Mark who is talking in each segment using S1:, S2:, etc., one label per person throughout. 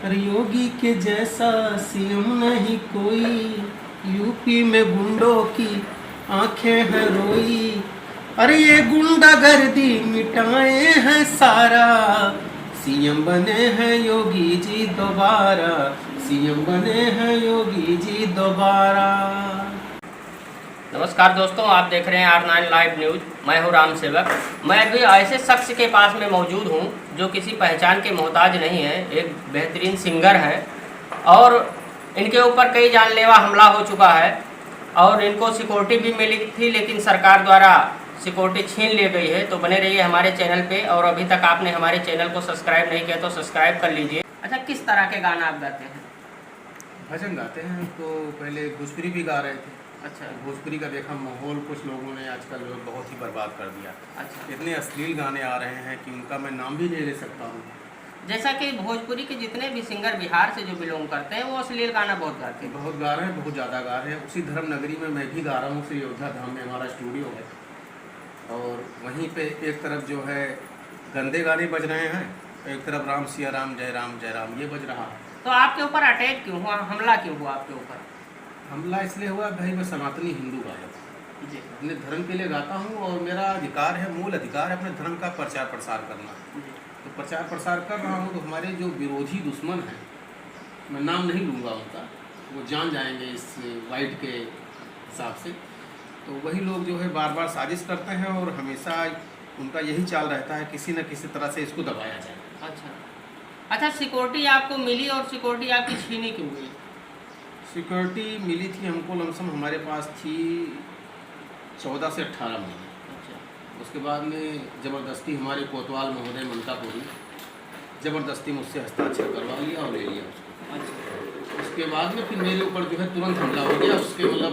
S1: अरे योगी के जैसा सीएम नहीं कोई, यूपी में गुंडों की आंखें हैं रोई। अरे ये गुंडागर्दी मिटाए हैं सारा, सीएम बने हैं योगी जी दोबारा, सीएम बने हैं योगी जी दोबारा।
S2: नमस्कार दोस्तों, आप देख रहे हैं R9 लाइव न्यूज़। मैं हूं राम सेवक। मैं अभी ऐसे शख्स के पास में मौजूद हूं जो किसी पहचान के मोहताज नहीं है। एक बेहतरीन सिंगर है और इनके ऊपर कई जानलेवा हमला हो चुका है और इनको सिक्योरिटी भी मिली थी, लेकिन सरकार द्वारा सिक्योरिटी छीन ली गई है। तो बने रहिए हमारे चैनल पे, और अभी तक आपने हमारे चैनल को सब्सक्राइब नहीं किया तो सब्सक्राइब कर लीजिए। अच्छा, किस तरह के गाना आप गाते हैं?
S1: भजन गाते हैं। तो पहले भोजपुरी भी गा रहे थे।
S2: अच्छा।
S1: भोजपुरी का देखा माहौल कुछ लोगों ने आजकल बहुत ही बर्बाद कर दिया।
S2: अच्छा।
S1: इतने अश्लील गाने आ रहे हैं कि उनका मैं नाम भी नहीं ले सकता हूँ।
S2: जैसा कि भोजपुरी के जितने भी सिंगर बिहार से जो बिलोंग करते हैं वो अश्लील गाना बहुत गाते हैं।
S1: बहुत गा रहे हैं, बहुत ज़्यादा गा रहे हैं। उसी धर्म नगरी में मैं भी गा रहा हूँ। उसी अयोध्या धाम में हमारा स्टूडियो है और वहीं पे एक तरफ जो है गंदे गाने बज रहे हैं, एक तरफ राम सिया राम जय राम ये बज रहा है।
S2: तो आपके ऊपर अटैक क्यों हुआ, हमला क्यों हुआ आपके ऊपर?
S1: हमला इसलिए हुआ भाई, मैं सनातनी हिंदू गायक
S2: जी
S1: अपने धर्म के लिए गाता हूँ और मेरा अधिकार है, मूल अधिकार है अपने धर्म का प्रचार प्रसार करना।
S2: जी।
S1: तो प्रचार प्रसार कर रहा हूँ। तो हमारे जो विरोधी दुश्मन हैं, मैं नाम नहीं लूँगा उनका, वो जान जाएंगे इस वाइट के हिसाब से। तो वही लोग जो है बार बार साजिश करते हैं और हमेशा उनका यही चाल रहता है किसी न किसी तरह से इसको दबाया जाए।
S2: अच्छा, सिक्योरिटी आपको मिली और सिक्योरिटी आपकी छीनी क्यों गई?
S1: सिक्योरिटी मिली थी हमको, लमसम हमारे पास थी 14 से 18 महीने।
S2: अच्छा।
S1: उसके बाद में ज़बरदस्ती हमारे कोतवाल महोदय मनकापुरी ज़बरदस्ती मुझसे हस्ताक्षर करवा लिया और ले लिया उसको।
S2: अच्छा।
S1: उसके बाद में फिर मेरे ऊपर जो है तुरंत हमला हो गया। उसके मतलब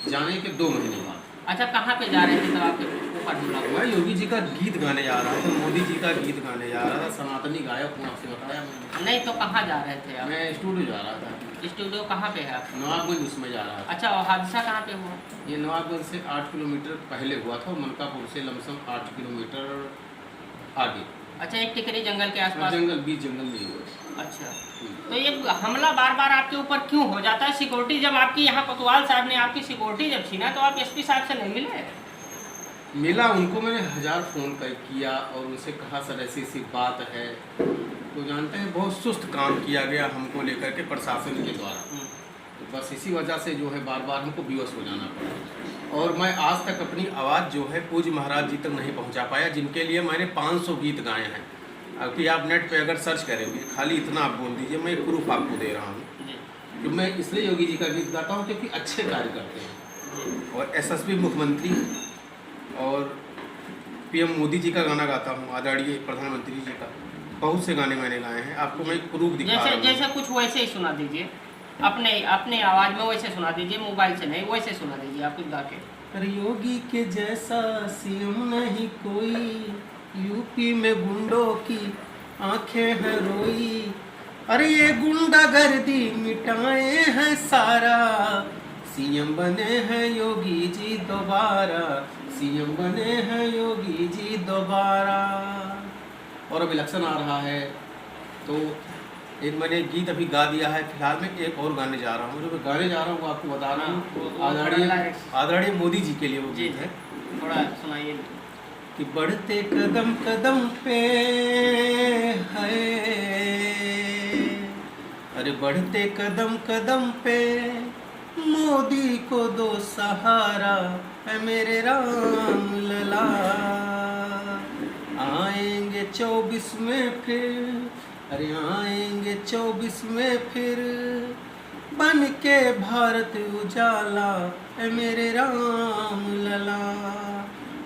S1: जाने के 2 महीने बाद।
S2: अच्छा, कहाँ पे जा रहे थे तब आपके ऊपर हमला हुआ?
S1: मैं योगी जी का गीत गाने जा रहा था, मोदी जी का गीत गाने जा रहा था। सनातनी गायक हूँ, आपसे बताया मैंने।
S2: नहीं तो कहाँ जा रहे थे आप?
S1: मैं स्टूडियो जा रहा था।
S2: स्टूडियो कहाँ पे है आप?
S1: नवाबगंज उसमें जा रहा था।
S2: अच्छा, और हादसा कहाँ पे हुआ?
S1: ये नवाबगंज से 8 किलोमीटर पहले हुआ था और मनकापुर से लमसम 8 किलोमीटर आगे।
S2: अच्छा, एक टिकरी जंगल के आसपास?
S1: जंगल, बीच जंगल में हुआ।
S2: अच्छा, तो ये हमला बार बार आपके ऊपर क्यों हो जाता है? सिक्योरिटी जब आपकी यहाँ कोतवाल साहब ने आपकी सिक्योरिटी जब छीना तो आप एसपी साहब से नहीं मिले?
S1: मिला उनको, मैंने 1000 फ़ोन किया और उनसे कहा सर ऐसी ऐसी बात है। तो जानते हैं बहुत सुस्त काम किया गया हमको लेकर के प्रशासन के द्वारा। तो बस इसी वजह से जो है बार बार हमको बेहोश हो जाना पड़ा और मैं आज तक अपनी आवाज़ जो है पूज्य महाराज जी तक नहीं पहुंचा पाया, जिनके लिए मैंने 500 गीत गाए हैं। अभी आप नेट पे अगर सर्च करेंगे, खाली इतना आप बोल दीजिए, मैं एक प्रूफ आपको दे रहा हूँ कि मैं इसलिए योगी जी का गीत गाता हूँ क्योंकि अच्छे कार्य करते हैं और एसएसपी मुख्यमंत्री और पीएम मोदी जी का गाना गाता हूँ, आदरणीय प्रधानमंत्री जी का। बहुत से गाने मैंने गाए हैं। आपको मैं प्रूफ दिखा रहा हूँ।
S2: जैसे कुछ वैसे ही सुना दीजिए, अपने आवाज़ में वैसे सुना दीजिए, मोबाइल से नहीं, वैसे सुना दीजिए आप कुछ गा के।
S1: अरे योगी के जैसा सीएम नहीं कोई, यूपी में गुंडों की आंखें हैं रोई। अरे ये गुंडागर्दी मिटाए हैं सारा, सीएम बने हैं योगी जी दोबारा, सीएम बने हैं योगी जी दोबारा। और अब इलेक्शन आ रहा है तो एक मैंने गीत अभी गा दिया है। फिलहाल मैं एक और गाने जा रहा हूँ। जो मैं गाने जा रहा हूँ आपको बता रहा हूँ, आदरणीय मोदी जी के लिए वो गीत है।
S2: थोड़ा सुनाइए।
S1: कि बढ़ते कदम कदम पे है, अरे बढ़ते कदम कदम पे मोदी को दो सहारा है मेरे राम लला। आएंगे 24 में फिर, अरे आएंगे 24 में फिर बन के भारत उजाला है मेरे राम लला,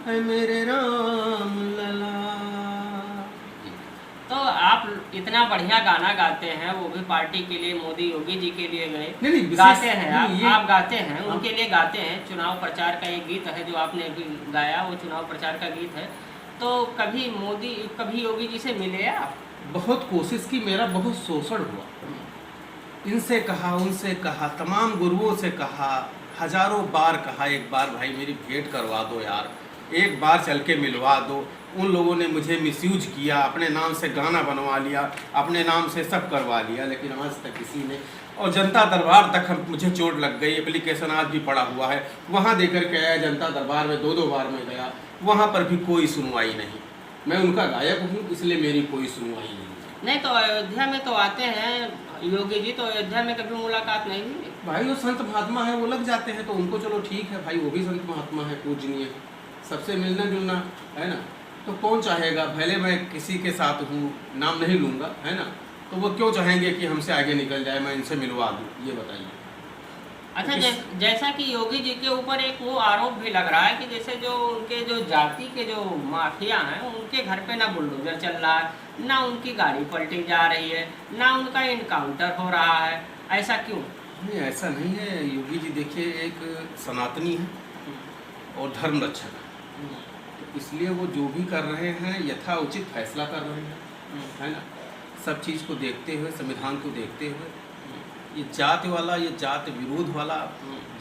S1: है मेरे राम लला।
S2: तो आप इतना बढ़िया गाना गाते हैं, वो भी पार्टी के लिए, मोदी योगी जी के लिए गए गाते हैं आप गाते हैं, उनके लिए गाते हैं। चुनाव प्रचार का एक गीत है जो आपने अभी गाया, वो चुनाव प्रचार का गीत है। तो कभी योगी जी से मिले आप?
S1: बहुत कोशिश की, मेरा बहुत शोषण हुआ। इनसे कहा, उनसे कहा, तमाम गुरुओं से कहा, हजारों बार कहा, एक बार भाई मेरी भेंट करवा दो यार, एक बार चल के मिलवा दो। उन लोगों ने मुझे मिसयूज किया, अपने नाम से गाना बनवा लिया, अपने नाम से सब करवा लिया, लेकिन आज तक किसी ने, और जनता दरबार तक मुझे चोट लग गई, एप्लीकेशन आज भी पड़ा हुआ है, वहाँ देकर के आया, जनता दरबार में 2-2 बार मैं गया, वहाँ पर भी कोई सुनवाई नहीं। मैं उनका गायक हूँ, इसलिए मेरी कोई सुनवाई नहीं।
S2: तो अयोध्या में तो आते हैं योगी जी, तो अयोध्या में कभी मुलाकात नहीं हुई?
S1: भाई वो संत महात्मा है, वो लग जाते हैं तो उनको चलो ठीक है भाई, वो भी संत महात्मा है, पूजनीय है, सबसे मिलना जुलना है ना। तो कौन चाहेगा, भले मैं किसी के साथ हूँ, नाम नहीं लूँगा, है ना, तो वो क्यों चाहेंगे कि हमसे आगे निकल जाए, मैं इनसे मिलवा दूँ, ये बताइए।
S2: अच्छा, जैसा कि योगी जी के ऊपर एक वो आरोप भी लग रहा है कि जैसे जो उनके जो जाति के जो माफिया हैं, उनके घर पे ना बुलडोजर चल रहा है, ना उनकी गाड़ी पलटी जा रही है, ना उनका इनकाउंटर हो रहा है, ऐसा क्यों?
S1: नहीं, ऐसा नहीं है योगी जी, देखिए एक सनातनी है और धर्म रक्षक है, तो इसलिए वो जो भी कर रहे हैं यथा उचित फैसला कर रहे हैं, है ना, सब चीज़ को देखते हुए, संविधान को देखते हुए। ये जात वाला, ये जात विरोध वाला,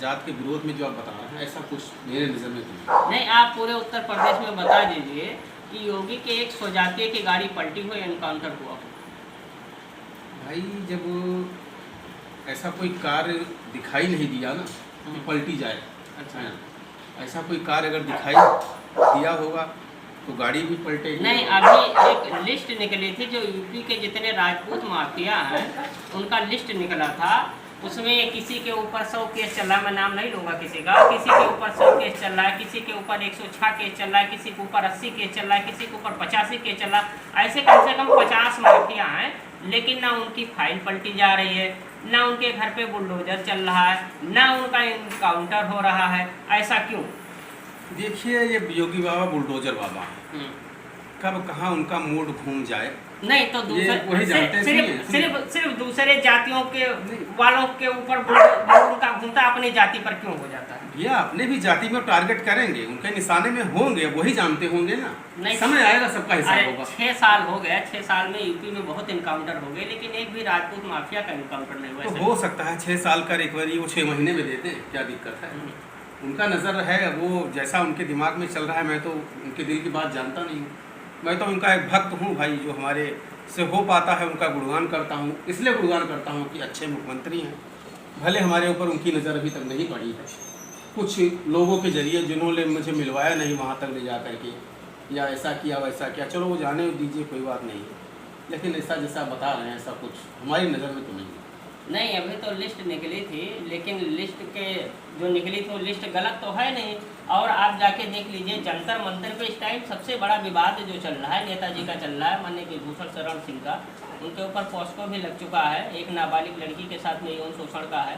S1: जात के विरोध में जो आप बता रहे हैं, ऐसा कुछ मेरे नज़र में
S2: नहीं। आप पूरे उत्तर प्रदेश में बता दीजिए कि योगी के एक स्वजातीय की गाड़ी पलटी हुई, एनकाउंटर हुआ।
S1: भाई जब ऐसा कोई कार्य दिखाई नहीं दिया ना कि पलटी जाए, अच्छा है, ऐसा कोई कार्य अगर दिखाई दिया होगा तो गाड़ी भी पलटेगी।
S2: नहीं, अभी एक लिस्ट निकली थी जो यूपी के जितने राजपूत माफिया हैं उनका लिस्ट निकला था, उसमें किसी के ऊपर 100 केस चल रहा है, मैं नाम नहीं लूँगा किसी का, किसी के ऊपर 100 केस चल रहा है, किसी के ऊपर 106 केस चल रहा है, किसी के ऊपर 80 केस चल रहा है, किसी के ऊपर 85 केस चल रहा है, ऐसे कम से कम 50 माफिया हैं, लेकिन ना उनकी फाइल पलटी जा रही है, ना उनके घर पे बुलडोजर चल रहा है, ना उनका इनकाउंटर हो रहा है, ऐसा क्यों?
S1: देखिए ये योगी बाबा बुलडोजर बाबा हैं, कब कहाँ उनका मूड घूम जाए।
S2: नहीं तो सिर्फ दूसरे जातियों के वालों के ऊपर उनका घूमता, अपनी जाति पर क्यों हो जाता है?
S1: भैया अपने भी जाति में टारगेट करेंगे, उनके निशाने में होंगे, वही जानते होंगे ना,
S2: नहीं,
S1: समय आएगा सबका हिसाब होगा।
S2: 6 साल हो गए, 6 साल में यूपी में बहुत इनकाउंटर हो गए, लेकिन एक भी राजपूत माफिया का इनकाउंटर नहीं हुआ।
S1: तो हो सकता है 6 साल का रिकवरी वो 6 महीने में देते हैं, क्या दिक्कत है? उनका नज़र है, वो जैसा उनके दिमाग में चल रहा है, मैं तो उनके दिल की बात जानता नहीं हूँ। मैं तो उनका एक भक्त हूँ भाई, जो हमारे से हो पाता है उनका गुणगान करता हूँ, इसलिए गुणगान करता हूँ कि अच्छे मुख्यमंत्री हैं। भले हमारे ऊपर उनकी नज़र अभी तक नहीं पड़ी है, कुछ लोगों के जरिए जिन्होंने मुझे मिलवाया नहीं वहाँ तक ले जा करके, या ऐसा किया वैसा किया, चलो वो जाने दीजिए, कोई बात नहीं है, लेकिन ऐसा जैसा बता रहे हैं ऐसा कुछ हमारी नज़र में तो नहीं है।
S2: नहीं, अभी तो लिस्ट निकली थी, लेकिन लिस्ट के जो निकली थी वो लिस्ट गलत तो है नहीं। और आप जाके देख लीजिए, जंतर मंतर पे इस टाइम सबसे बड़ा विवाद जो चल रहा है नेताजी का चल रहा है, माननीय विभूषण शरण सिंह का, उनके ऊपर पॉस्को भी लग चुका है, एक नाबालिग लड़की के साथ में यौन शोषण का है,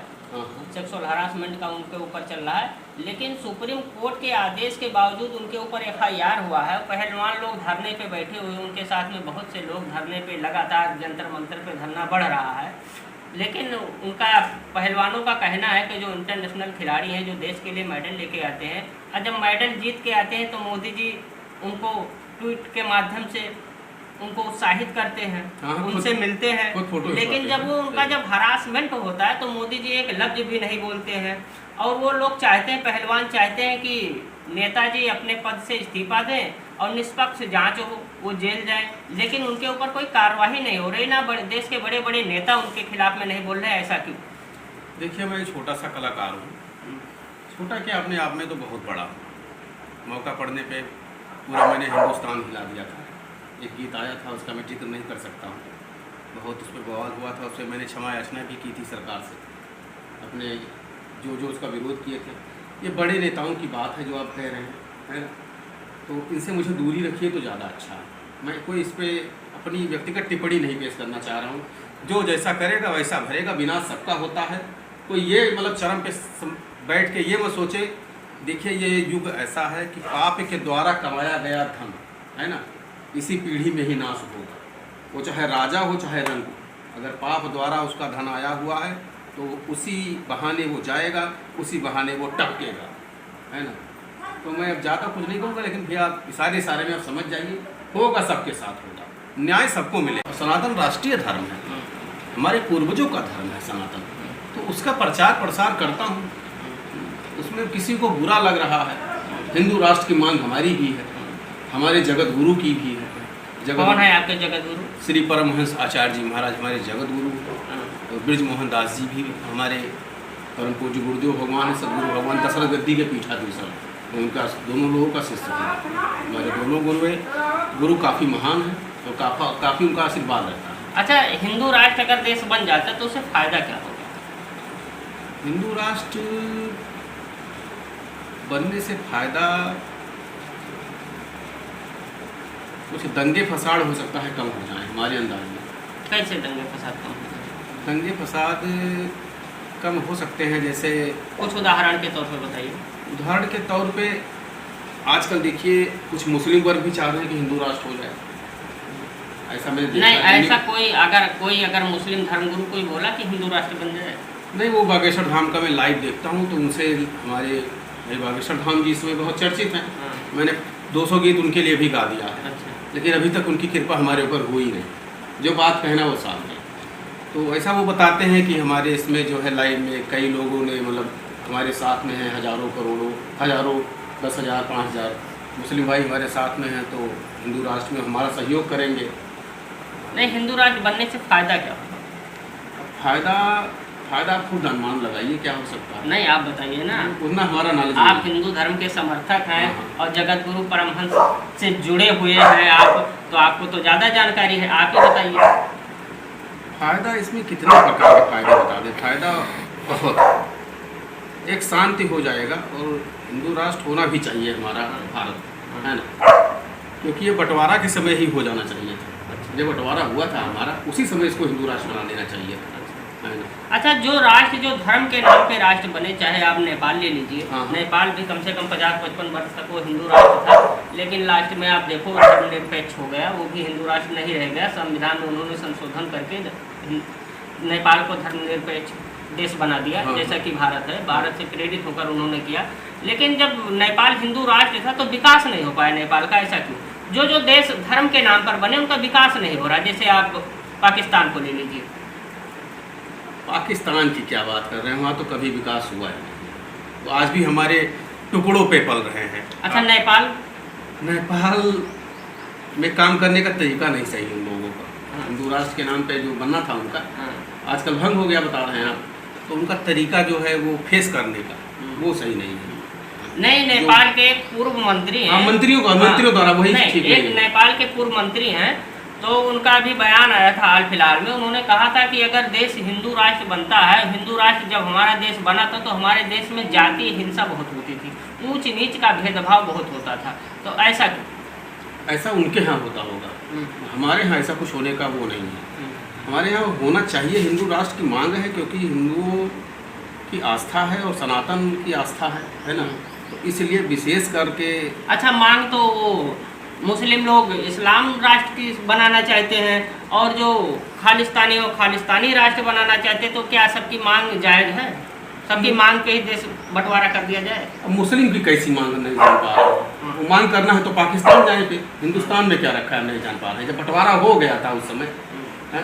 S2: सेक्सुअल हरासमेंट का उनके ऊपर चल रहा है, लेकिन सुप्रीम कोर्ट के आदेश के बावजूद उनके ऊपर FIR हुआ है। पहलवान लोग धरने पे बैठे हुए, उनके साथ में बहुत से लोग धरने पे, लगातार जंतर मंतर पे धरना बढ़ रहा है, लेकिन उनका पहलवानों का कहना है कि जो इंटरनेशनल खिलाड़ी हैं, जो देश के लिए मेडल लेके आते हैं, और जब मेडल जीत के आते हैं तो मोदी जी उनको ट्वीट के माध्यम से उनको उत्साहित करते हैं, उनसे मिलते हैं, लेकिन जब वो उनका जब हरासमेंट होता है तो मोदी जी एक लफ्ज भी नहीं बोलते हैं। और वो लोग चाहते हैं, पहलवान चाहते हैं कि नेताजी अपने पद से इस्तीफा दें और निष्पक्ष जांच हो, वो जेल जाए, लेकिन उनके ऊपर कोई कार्रवाई नहीं हो रही, ना देश के बड़े बड़े नेता उनके खिलाफ में नहीं बोल रहे हैं, ऐसा क्यों?
S1: देखिए मैं छोटा सा कलाकार हूँ, छोटा क्या अपने आप में तो बहुत बड़ा हूँ। मौका पड़ने पे पूरा मैंने हिंदुस्तान हिला दिया था। एक गीत आया था, उसका मैं जिक्र नहीं कर सकता हूँ, बहुत उस पर बवाल हुआ था, उससे मैंने क्षमा याचना भी की थी सरकार से, अपने जो उसका विरोध किए थे। ये बड़े नेताओं की बात है जो आप कह रहे हैं, है ना, तो इनसे मुझे दूरी रखिए तो ज़्यादा अच्छा है। मैं कोई इस पर अपनी व्यक्तिगत टिप्पणी नहीं पेश करना चाह रहा हूँ, जो जैसा करेगा वैसा भरेगा, विनाश सबका होता है। कोई ये मतलब चरम पे बैठ के ये मत सोचे, देखिए ये युग ऐसा है कि पाप के द्वारा कमाया गया धन, है ना, इसी पीढ़ी में ही नाश होगा। वो चाहे राजा हो चाहे रंग हो, अगर पाप द्वारा उसका धन आया हुआ है तो उसी बहाने वो जाएगा, उसी बहाने वो टपकेगा, है ना। तो मैं अब ज़्यादा कुछ नहीं कहूँगा, लेकिन भैया इशारे में आप समझ जाइए, होगा सबके साथ होगा, न्याय सबको मिलेगा। सनातन राष्ट्रीय धर्म है, हमारे पूर्वजों का धर्म है सनातन, तो उसका प्रचार प्रसार करता हूँ। उसमें किसी को बुरा लग रहा है, हिंदू राष्ट्र की मांग हमारी भी है, हमारे जगत गुरु की भी है।
S2: कौन है आपके जगत गुरु?
S1: श्री परमहंस आचार्य जी महाराज हमारे जगत गुरु हैं। और ब्रज मोहन दास जी भी हमारे परम पूज्य गुरुदेव भगवान है, सदगुरु भगवान दशरथ गद्दी के पीठाधीश्वर, उनका दोनों लोगों का शिष्य है। हमारे दोनों गुरु काफ़ी महान है और काफ़ी उनका आशीर्वाद रहता है।
S2: अच्छा, हिंदू राष्ट्र अगर देश बन जाता तो उससे फ़ायदा क्या होगा?
S1: हिंदू राष्ट्र बनने से फायदा कुछ दंगे फसाद हो सकता है, कम हो जाए हमारे अंदाज में।
S2: कैसे दंगे फसाद कम हो जाए?
S1: दंगे फसाद कम हो सकते हैं, जैसे
S2: कुछ उदाहरण के तौर पर बताइए।
S1: उदाहरण के तौर पे आजकल देखिए कुछ मुस्लिम वर्ग भी चाह रहे हैं कि हिंदू राष्ट्र हो जाए, ऐसा मैंने देखा
S2: नहीं,
S1: है।
S2: ऐसा कोई अगर मुस्लिम धर्मगुरु कोई बोला कि हिंदू राष्ट्र बन जाए?
S1: नहीं, वो बागेश्वर धाम का मैं लाइव देखता हूँ, तो उनसे हमारे बागेश्वर धाम जी इसमें बहुत चर्चित हैं।
S2: हाँ।
S1: मैंने 200 गीत उनके लिए भी गा दिया है।
S2: अच्छा।
S1: लेकिन अभी तक उनकी कृपा हमारे ऊपर हुई नहीं, जो बात कहना वो साफ है। तो ऐसा वो बताते हैं कि हमारे इसमें जो है लाइव में कई लोगों ने मतलब हमारे साथ में हैं, हज़ारों करोड़ों, हज़ारों 10,000 5,000 मुस्लिम भाई हमारे साथ में हैं, तो हिंदू राष्ट्र में हमारा सहयोग करेंगे।
S2: नहीं, हिंदू राष्ट्र बनने से फ़ायदा क्या होगा?
S1: फ़ायदा आप खुद अनुमान लगाइए क्या हो सकता है।
S2: नहीं, आप बताइए ना।
S1: उतना हमारा नॉलेज
S2: आप हिंदू धर्म के समर्थक हैं
S1: हाँ।
S2: और जगत गुरु परमहंस से जुड़े हुए हैं आप, तो आपको तो ज़्यादा जानकारी है, आप ही बताइए।
S1: फ़ायदा इसमें कितने प्रकार के फ़ायदे बता दें। फ़ायदा बहुत, एक शांति हो जाएगा और हिंदू राष्ट्र होना भी चाहिए हमारा भारत, है ना, क्योंकि ये बंटवारा के समय ही हो जाना चाहिए था। जब बंटवारा हुआ था हमारा, उसी समय इसको हिंदू राष्ट्र बना देना चाहिए था, है ना।
S2: अच्छा, जो राष्ट्र जो धर्म के नाम पे राष्ट्र बने, चाहे आप नेपाल ले लीजिए।
S1: हाँ।
S2: नेपाल भी कम से कम 50-55 वर्ष तक वो हिंदू राष्ट्र था, लेकिन लास्ट में आप देखो धर्मनिरपेक्ष हो गया, वो भी हिंदू राष्ट्र नहीं रह गया। संविधान में उन्होंने संशोधन करके नेपाल को धर्मनिरपेक्ष देश बना दिया।
S1: हाँ।
S2: जैसा कि भारत है, भारत से प्रेरित होकर उन्होंने किया। लेकिन जब नेपाल हिंदू राष्ट्र था तो विकास नहीं हो पाया नेपाल का। ऐसा क्यों? जो देश धर्म के नाम पर बने उनका विकास नहीं हो रहा। जैसे आप पाकिस्तान को ले लीजिए।
S1: पाकिस्तान की क्या बात कर रहे हैं, वहाँ तो कभी विकास हुआ है नहीं, तो आज भी हमारे टुकड़ों पे पल रहे हैं।
S2: अच्छा,
S1: नेपाल में काम करने का तरीका नहीं सही उन लोगों का। हिंदू राष्ट्र के नाम पे जो बनना था उनका, आजकल भंग हो गया बता रहे हैं आप, तो उनका तरीका जो है वो फेस करने का वो सही नहीं है।
S2: नहीं, नेपाल के एक पूर्व मंत्री हैं।
S1: मंत्रियों द्वारा वही ठीक
S2: नहीं, एक नेपाल के पूर्व मंत्री हैं, तो उनका भी बयान आया था हाल फिलहाल में। उन्होंने कहा था कि अगर देश हिंदू राष्ट्र बनता है, हिंदू राष्ट्र जब हमारा देश बना था तो हमारे देश में जातीय हिंसा बहुत होती थी, ऊंच नीच का भेदभाव बहुत होता था। तो ऐसा क्यों?
S1: ऐसा उनके यहाँ होता होगा, हमारे यहाँ ऐसा कुछ होने का वो नहीं है। हमारे यहाँ होना चाहिए, हिंदू राष्ट्र की मांग है, क्योंकि हिंदुओं की आस्था है और सनातन की आस्था है ना, तो इसलिए विशेष करके।
S2: अच्छा, मांग तो मुस्लिम लोग इस्लाम राष्ट्र की बनाना चाहते हैं, और जो खालिस्तानी वो खालिस्तानी राष्ट्र बनाना चाहते हैं, तो क्या सबकी मांग जायज़ है? सबकी मांग पे ही देश बंटवारा कर दिया जाए?
S1: अब मुस्लिम की कैसी मांग नहीं जान पा रहे, वो मांग करना है तो पाकिस्तान जाए पे, हिंदुस्तान में क्या रखा है नहीं जान पा रहे। जब बंटवारा हो गया था उस समय है,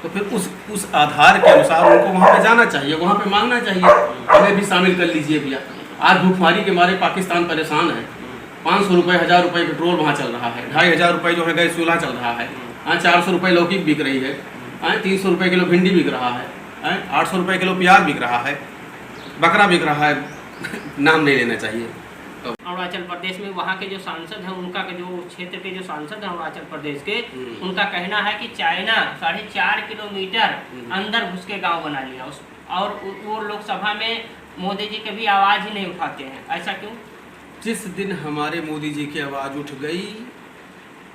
S1: तो फिर उस आधार के अनुसार उनको वहाँ पे जाना चाहिए, वहाँ पे मांगना चाहिए। हमें भी शामिल कर लीजिए भैया। आज भूखमारी के मारे पाकिस्तान परेशान है। 500 रुपये 1000 रुपये पेट्रोल वहाँ चल रहा है, 2500 रुपये जो है गैस चूल्हा चल रहा है, 400 रुपये लौकी बिक रही है, 300 रुपये किलो भिंडी बिक रहा है, 800 रुपये किलो प्याज बिक रहा है, बकरा बिक रहा है, नाम नहीं लेना चाहिए।
S2: अरुणाचल प्रदेश में वहाँ के जो सांसद हैं, उनका जो क्षेत्र के जो सांसद हैं अरुणाचल प्रदेश के, उनका कहना है कि चाइना 4.5 किलोमीटर अंदर घुस के गाँव बना लिया, और वो लोकसभा में मोदी जी कभी आवाज़ ही नहीं उठाते हैं। ऐसा क्यों?
S1: जिस दिन हमारे मोदी जी की आवाज़ उठ गई,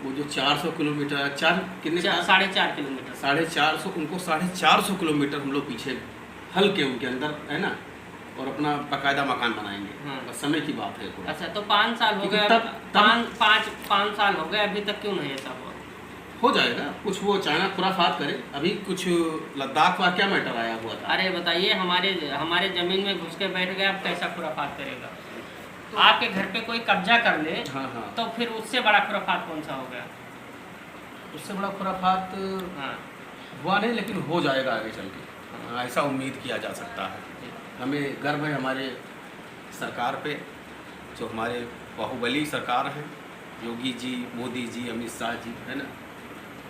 S1: वो जो 400 किलोमीटर
S2: 4.5 किलोमीटर
S1: 450, उनको 450 किलोमीटर हम लोग पीछे हल्के उनके अंदर है ना, और अपना बाकायदा मकान बनाएंगे। बस समय की बात है थोड़ा।
S2: अच्छा, तो 5 साल हो गए, पाँच साल हो गए, अभी तक क्यों नहीं ऐसा हुआ?
S1: हो जाएगा, कुछ वो चाइना खुराफात करे। अभी कुछ लद्दाख का क्या मैटर आया हुआ था।
S2: अरे बताइए, हमारे ज़मीन में घुस के बैठ गए, अब कैसा खुराफात करेगा? तो आपके घर पे कोई कब्जा कर ले,
S1: हाँ,
S2: तो फिर उससे बड़ा खुराफात कौन सा हो गया?
S1: उससे बड़ा खुराफात हुआ नहीं, लेकिन हो जाएगा आगे चल के, ऐसा उम्मीद किया जा सकता है। हमें गर्व है हमारे सरकार पे, जो हमारे बाहुबली सरकार है, योगी जी, मोदी जी, अमित शाह जी, है ना।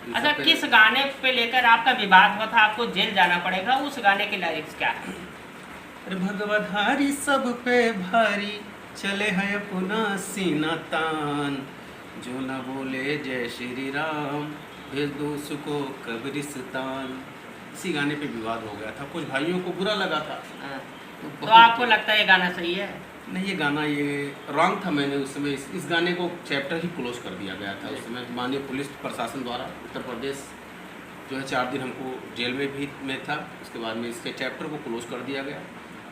S1: इन
S2: अच्छा,
S1: सब पे-
S2: किस गाने पे लेकर आपका विवाद हुआ था, आपको जेल जाना पड़ेगा, उस गाने के लिरिक्स क्या है?
S1: अरे भगवधारी सब पे भारी, चले है अपना सीना तान, जो न बोले जय श्री राम, भेज दो उसको कब्रिस्तान। इसी गाने पे विवाद हो गया था, कुछ भाइयों को बुरा लगा था।
S2: हाँ। तो
S1: बहुत-
S2: आपको लगता है ये गाना सही है?
S1: नहीं, ये गाना ये रॉन्ग था। मैंने उस समय इस गाने को चैप्टर ही क्लोज कर दिया गया था उस समय माननीय पुलिस प्रशासन द्वारा। उत्तर प्रदेश जो है 4 दिन हमको जेल में था, उसके बाद में इसके चैप्टर को क्लोज कर दिया गया।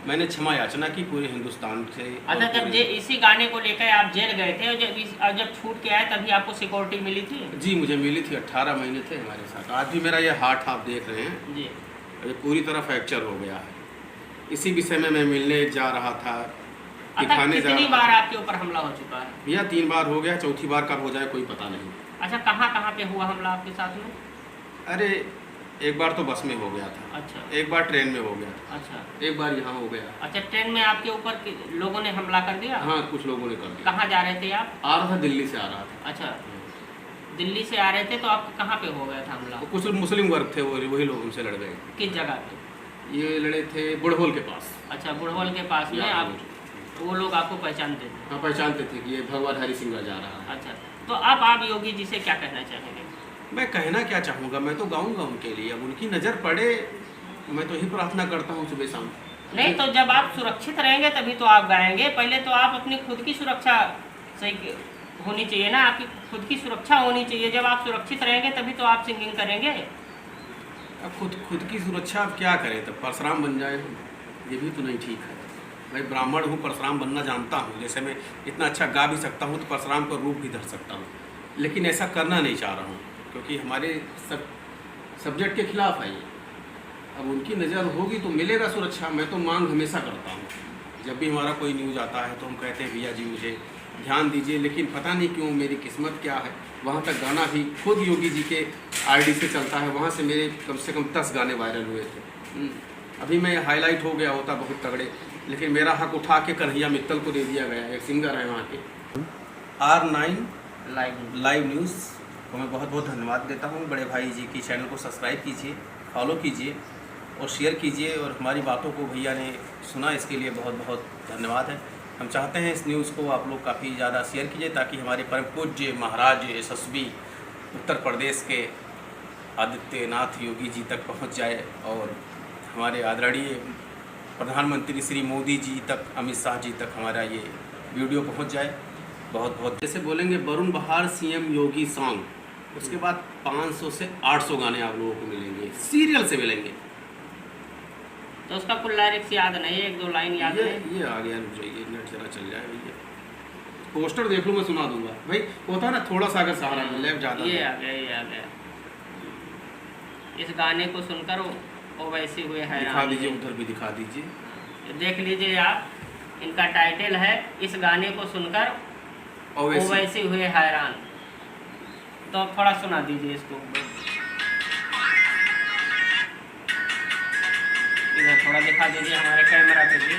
S1: मैंने क्षमा याचना की पूरे हिंदुस्तान से। और
S2: अच्छा, जब
S1: पूरे-
S2: इसी गाने को लेकर आप जेल गए थे और जब छूट के आए तभी आपको सिक्योरिटी मिली थी?
S1: जी, मुझे मिली थी। 18 महीने थे हमारे साथ। आज भी मेरा ये हार्ट आप देख रहे हैं,
S2: जी।
S1: ये पूरी तरह फ्रैक्चर हो गया है। इसी विषय में मैं मिलने जा रहा था,
S2: अच्छा,
S1: दिखाने जा
S2: कितनी
S1: रहा
S2: बार
S1: था।
S2: आपके ऊपर हमला हो चुका है?
S1: भैया 3 बार हो गया, चौथी बार कब हो जाए कोई पता नहीं।
S2: अच्छा, कहाँ कहाँ पे हुआ हमला आपके साथ में?
S1: अरे एक बार तो बस में हो गया था,
S2: अच्छा
S1: एक बार ट्रेन में हो गया था,
S2: अच्छा
S1: एक बार यहाँ हो गया।
S2: अच्छा, ट्रेन में आपके ऊपर लोगों ने हमला कर दिया?
S1: हाँ, कुछ लोगों ने कर दिया।
S2: कहाँ जा रहे थे आप?
S1: आ रहा था, दिल्ली से आ रहा था।
S2: अच्छा, दिल्ली से आ रहे थे, तो आप कहाँ पे हो गया था हमला?
S1: तो कुछ मुस्लिम वर्ग थे, वही लोग उनसे लड़ गए।
S2: किस जगह पे?
S1: ये लड़े थे बुढ़होल के पास।
S2: अच्छा, बुढ़वल के पास में।
S1: यहाँ
S2: आप वो लोग आपको पहचानते थे?
S1: हाँ, पहचानते थे कि ये भगवाधारी सिंगर जा रहा है।
S2: अच्छा, तो अब आप योगी जी से क्या कहना चाहेंगे?
S1: मैं कहना क्या चाहूँगा, मैं तो गाऊंगा उनके लिए। अब उनकी नज़र पड़े, मैं तो यही प्रार्थना करता हूँ सुबह शाम।
S2: नहीं, तो जब आप सुरक्षित रहेंगे तभी तो आप गाएंगे। पहले तो आप अपनी खुद की सुरक्षा सही होनी चाहिए ना, आपकी खुद की सुरक्षा होनी चाहिए। जब आप सुरक्षित रहेंगे तभी तो आप सिंगिंग करेंगे।
S1: अब खुद की सुरक्षा अब क्या करें, तब परशुराम बन जाए, ये भी तो नहीं ठीक है। मैं ब्राह्मण हूँ, परशुराम बनना जानता हूँ। जैसे मैं इतना अच्छा गा भी सकता हूँ तो परशुराम का रूप भी धर सकता हूँ, लेकिन ऐसा करना नहीं चाह रहा हूँ क्योंकि हमारे सब्जेक्ट के खिलाफ है ये। अब उनकी नज़र होगी तो मिलेगा सुरक्षा। मैं तो मांग हमेशा करता हूँ, जब भी हमारा कोई न्यूज़ आता है तो हम कहते हैं भैया जी मुझे ध्यान दीजिए, लेकिन पता नहीं क्यों मेरी किस्मत क्या है। वहाँ तक गाना भी खुद योगी जी के आईडी से चलता है, वहाँ से मेरे कम से कम 10 गाने वायरल हुए थे। अभी मैं हाईलाइट हो गया होता बहुत तगड़े, लेकिन मेरा हक उठा के कन्हैया मित्तल को दे दिया गया। एक सिंगर है वहाँ के। R9 लाइव न्यूज़ को मैं बहुत बहुत धन्यवाद देता हूँ। बड़े भाई जी की चैनल को सब्सक्राइब कीजिए, फॉलो कीजिए और शेयर कीजिए। और हमारी बातों को भैया ने सुना, इसके लिए बहुत बहुत धन्यवाद है। हम चाहते हैं इस न्यूज़ को आप लोग काफ़ी ज़्यादा शेयर कीजिए ताकि हमारे परम पूज्य महाराज यशस्वी उत्तर प्रदेश के आदित्यनाथ योगी जी तक पहुंच जाए और हमारे आदरणीय प्रधानमंत्री श्री मोदी जी तक, अमित शाह जी तक हमारा ये वीडियो पहुंच जाए। बहुत बहुत जैसे बोलेंगे वरुण बहार सीएम योगी सॉन्ग, उसके बाद 500 से 800 गाने आप लोगों को मिलेंगे, सीरियल से मिलेंगे।
S2: तो उसका कुल लिरिक्स याद नहीं, 1-2 लाइन याद है?
S1: ये आ गया, रुक जाइए, नेट जरा चल जाए भैया। पोस्टर देख लूँ, मैं सुना दूंगा भाई। होता है ना, थोड़ा सा अगर सहारा मिल जाए, ज़्यादा
S2: ये आ गया, ये आ गया। इस गाने को सुनकर वो वैसे हुए हैं।
S1: दिखा दीजिए, उधर भी दिखा दीजिए।
S2: देख लीजिए आप, इनका टाइटल है इस गाने को सुनकर ओवैसी हुए हैरान। तो थोड़ा सुना दीजिए इसको, इधर थोड़ा दिखा दीजिए हमारे कैमरा पे भी।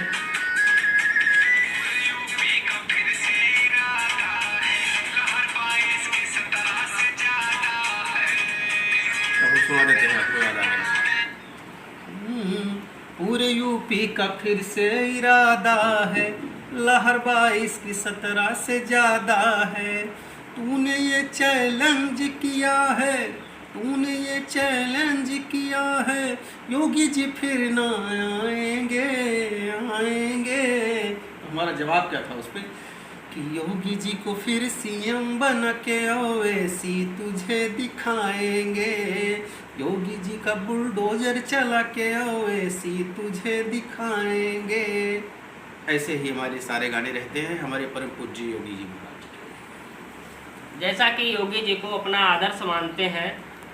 S1: सुना देते हैं, आपको याद आ गया। पूरे यूपी का फिर से इरादा है, लहर 22 की 17 से ज़्यादा है। तूने ये चैलेंज किया है, तूने ये चैलेंज किया है, योगी जी फिर ना आएंगे आएंगे। हमारा जवाब क्या था उस पर कि योगी जी को फिर सीएम बना के ओवैसी तुझे दिखाएंगे, योगी जी का बुलडोजर चला के ओवैसी तुझे दिखाएंगे। ऐसे ही हमारे सारे गाने रहते हैं हमारे परम पूज्य योगी जी महाराज।
S2: जैसा कि योगी जी को अपना आदर्श मानते हैं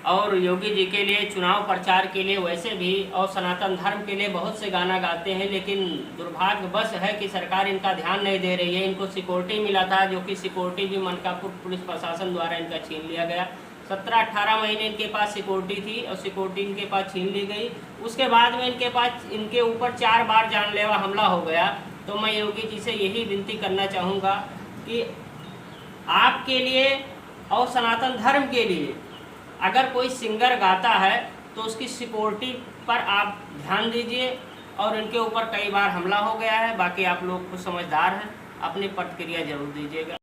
S2: और योगी जी के लिए चुनाव प्रचार के लिए वैसे भी और सनातन धर्म के लिए बहुत से गाना गाते हैं, लेकिन दुर्भाग्यवश है कि सरकार इनका ध्यान नहीं दे रही है। इनको सिक्योरिटी मिला था, जो कि सिक्योरिटी भी मनकापुर पुलिस प्रशासन द्वारा इनका छीन लिया गया। 17-18 महीने इनके पास सिक्योरिटी थी और सिक्योरिटी इनके पास छीन ली गई। उसके बाद में इनके ऊपर 4 बार जानलेवा हमला हो गया। तो मैं योगी जी से यही विनती करना चाहूँगा कि आपके लिए और सनातन धर्म के लिए अगर कोई सिंगर गाता है तो उसकी सिक्योरिटी पर आप ध्यान दीजिए। और इनके ऊपर कई बार हमला हो गया है, बाकी आप लोग खुद समझदार हैं, अपनी प्रतिक्रिया जरूर दीजिएगा।